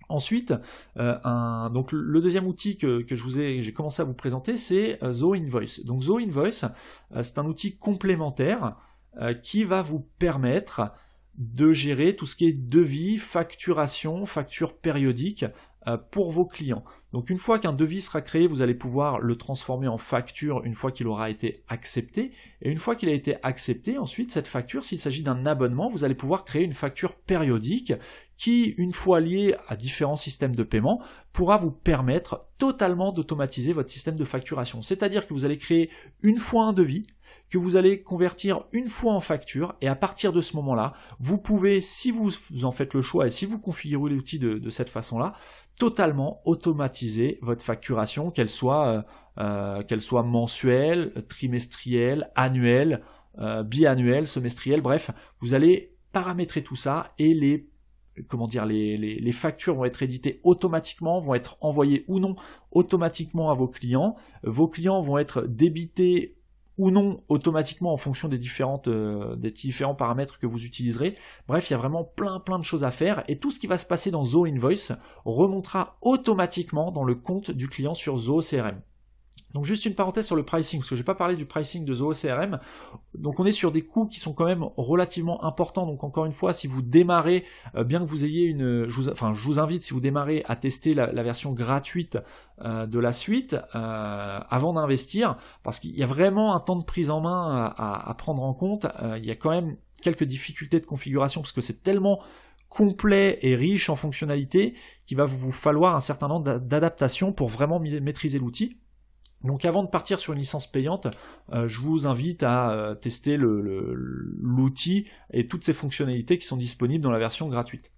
Ensuite, donc le deuxième outil que j'ai commencé à vous présenter, c'est ZoInvoice. Donc ZoInvoice, c'est un outil complémentaire qui va vous permettre de gérer tout ce qui est devis, facturation, facture périodique pour vos clients. Donc une fois qu'un devis sera créé, vous allez pouvoir le transformer en facture une fois qu'il aura été accepté. Et une fois qu'il a été accepté, ensuite cette facture, s'il s'agit d'un abonnement, vous allez pouvoir créer une facture périodique qui, une fois liée à différents systèmes de paiement, pourra vous permettre totalement d'automatiser votre système de facturation. C'est-à-dire que vous allez créer une fois un devis, que vous allez convertir une fois en facture, et à partir de ce moment-là, vous pouvez, si vous en faites le choix et si vous configurez l'outil de cette façon-là, totalement automatiser votre facturation, qu'elle soit mensuelle, trimestrielle, annuelle, biannuelle, semestrielle, bref, vous allez paramétrer tout ça et les factures vont être éditées automatiquement, vont être envoyées ou non automatiquement à vos clients. Vos clients vont être débités ou non automatiquement en fonction des différents paramètres que vous utiliserez. Bref, il y a vraiment plein de choses à faire et tout ce qui va se passer dans ZoInvoice remontera automatiquement dans le compte du client sur ZoCRM. Donc juste une parenthèse sur le pricing, parce que je n'ai pas parlé du pricing de ZoCRM. Donc on est sur des coûts qui sont quand même relativement importants. Donc encore une fois, si vous démarrez, bien que vous ayez je vous invite, si vous démarrez, à tester la version gratuite de la suite avant d'investir, parce qu'il y a vraiment un temps de prise en main à prendre en compte. Il y a quand même quelques difficultés de configuration, parce que c'est tellement complet et riche en fonctionnalités qu'il va vous falloir un certain nombre d'adaptations pour vraiment maîtriser l'outil. Donc avant de partir sur une licence payante, je vous invite à tester l'outil et toutes ses fonctionnalités qui sont disponibles dans la version gratuite.